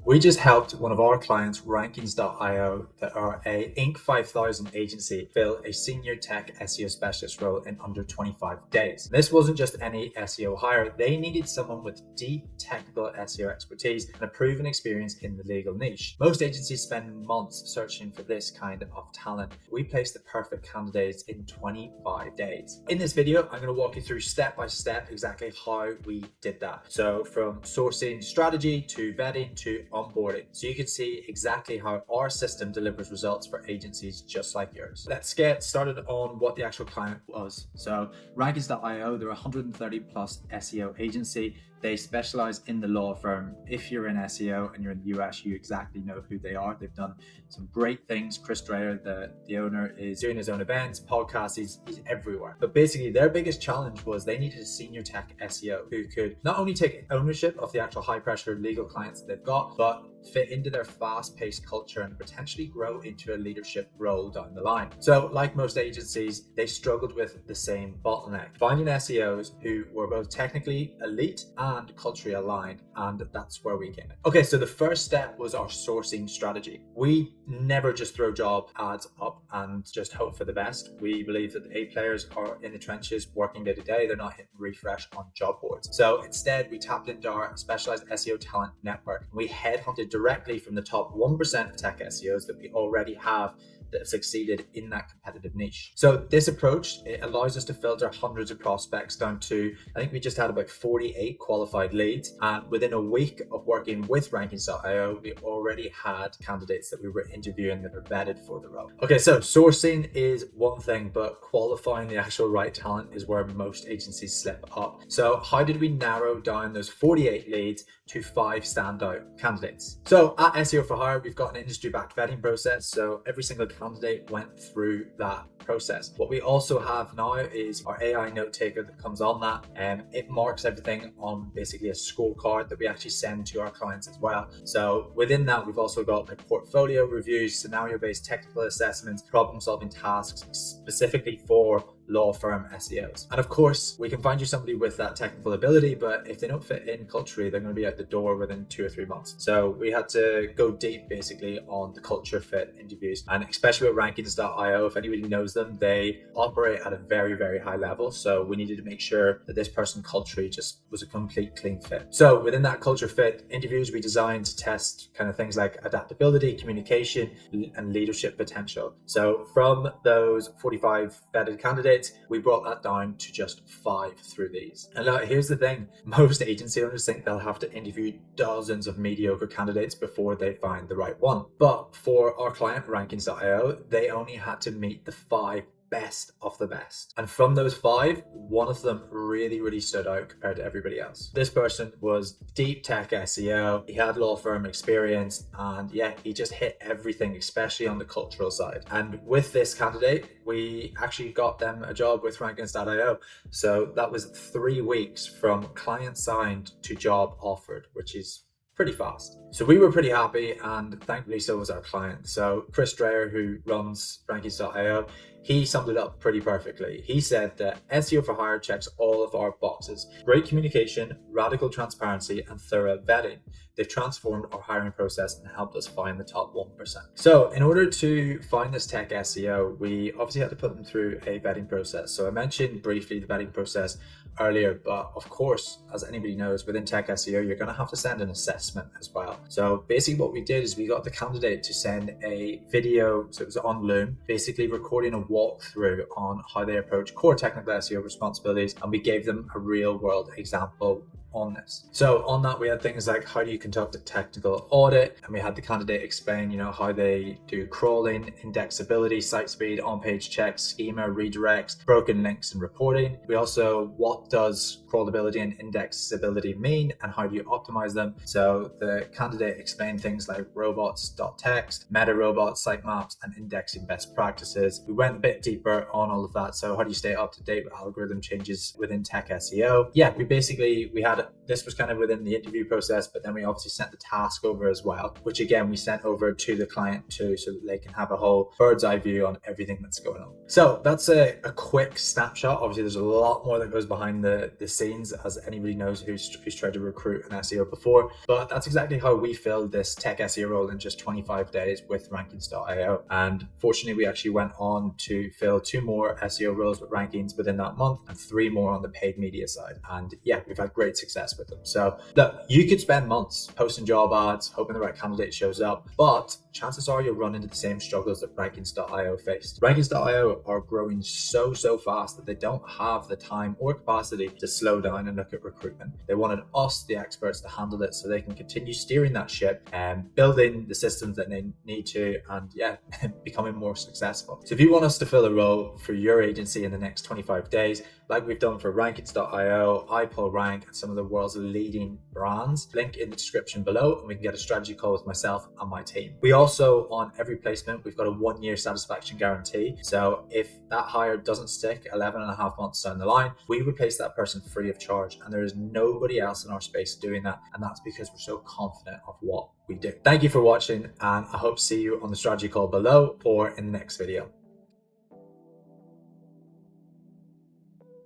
We just helped one of our clients, Rankings.io, that are a Inc. 5000 agency, fill a senior tech SEO specialist role in under 25 days. This wasn't just any SEO hire. They needed someone with deep technical SEO expertise and a proven experience in the legal niche. Most agencies spend months searching for this kind of talent. We placed the perfect candidates in 25 days. In this video, I'm going to walk you through step by step exactly how we did that. So from sourcing strategy to vetting to onboarding. So you can see exactly how our system delivers results for agencies just like yours. Let's get started on what the actual client was. So Rankings.io, they're a 130 plus SEO agency. They specialize in the law firm. If you're in SEO and you're in the US, you exactly know who they are. They've done some great things. Chris Dreyer, the owner, is doing his own events, podcasts, he's everywhere. But basically their biggest challenge was they needed a senior tech SEO who could not only take ownership of the actual high pressure legal clients that they've got, but fit into their fast-paced culture and potentially grow into a leadership role down the line. So like most agencies, they struggled with the same bottleneck, finding SEOs who were both technically elite and culturally aligned, and that's where we came in. Okay, so the first step was our sourcing strategy. We never just throw job ads up and just hope for the best. We believe that the A players are in the trenches working day to day. They're not hitting refresh on job boards. So instead, we tapped into our specialized SEO talent network. We headhunted directly from the top 1% of tech SEOs that we already have that have succeeded in that competitive niche. So this approach, it allows us to filter hundreds of prospects down to, I think we just had about 48 qualified leads. And within a week of working with Rankings.io, we already had candidates that we were interviewing that are vetted for the role. Okay, so sourcing is one thing, but qualifying the actual right talent is where most agencies slip up. So how did we narrow down those 48 leads to 5 standout candidates? So at SEO for Hire, we've got an industry-backed vetting process. So every single candidate went through that process. What we also have now is our AI note taker that comes on that, and it marks everything on basically a scorecard that we actually send to our clients as well. So within that, we've also got like portfolio reviews, scenario-based technical assessments, problem-solving tasks specifically for law firm SEOs. And of course, we can find you somebody with that technical ability, but if they don't fit in culturally, they're going to be out the door within 2 or 3 months. So we had to go deep basically on the culture fit interviews. And especially with Rankings.io, if anybody knows them, they operate at a very, very high level. So we needed to make sure that this person culturally just was a complete clean fit. So within that culture fit interviews, we designed to test kind of things like adaptability, communication, and leadership potential. So from those 45 vetted candidates, we brought that down to just 5 through these. And now here's the thing, most agency owners think they'll have to interview dozens of mediocre candidates before they find the right one. But for our client Rankings.io, they only had to meet the 5 best of the best. And from those 5, one of them really stood out compared to everybody else. This person was deep tech SEO. He had law firm experience, and yeah, he just hit everything, especially on the cultural side. And with this candidate, we actually got them a job with Rankings.io. So that was 3 weeks from client signed to job offered, which is pretty fast. So we were pretty happy, and thankfully so was our client. So Chris Dreyer, who runs Rankings.io, he summed it up pretty perfectly. He said that SEO for Hire checks all of our boxes: great communication, radical transparency, and thorough vetting. They've transformed our hiring process and helped us find the top 1%. So in order to find this tech SEO, we obviously had to put them through a vetting process. So I mentioned briefly the vetting process earlier, but of course, as anybody knows, within tech SEO, you're going to have to send an assessment as well. So basically what we did is we got the candidate to send a video, so it was on Loom, basically recording a walkthrough on how they approach core technical SEO responsibilities, and we gave them a real world example on this. So on that, we had things like how do you conduct a technical audit, and we had the candidate explain, how they do crawling, indexability, site speed, on-page checks, schema, redirects, broken links, and reporting. We also, what does crawlability and indexability mean, and how do you optimize them? So the candidate explained things like robots.txt, meta robots, sitemaps, and indexing best practices. We went a bit deeper on all of that. So how do you stay up to date with algorithm changes within tech SEO? Yeah, we had this was kind of within the interview process, but then we obviously sent the task over as well, which again, we sent over to the client too, so that they can have a whole bird's eye view on everything that's going on. So that's a quick snapshot. Obviously, there's a lot more that goes behind the scenes, as anybody knows who's tried to recruit an SEO before. But that's exactly how we filled this tech SEO role in just 25 days with Rankings.io. And fortunately, we actually went on to fill 2 more SEO roles with Rankings within that month and 3 more on the paid media side. And yeah, we've had great success with them. So look, you could spend months posting job ads, hoping the right candidate shows up, but chances are you'll run into the same struggles that Rankings.io faced. Rankings.io are growing so fast that they don't have the time or capacity to slow down and look at recruitment. They wanted us, the experts, to handle it so they can continue steering that ship and building the systems that they need to, and yeah, becoming more successful. So if you want us to fill a role for your agency in the next 25 days, like we've done for Rankings.io, iPullRank, and some of the world's leading brands, link in the description below, and we can get a strategy call with myself and my team. We also, on every placement, we've got a 1-year satisfaction guarantee. So if that hire doesn't stick 11 and a half months down the line, we replace that person free of charge. And there is nobody else in our space doing that. And that's because we're so confident of what we do. Thank you for watching, and I hope to see you on the strategy call below or in the next video.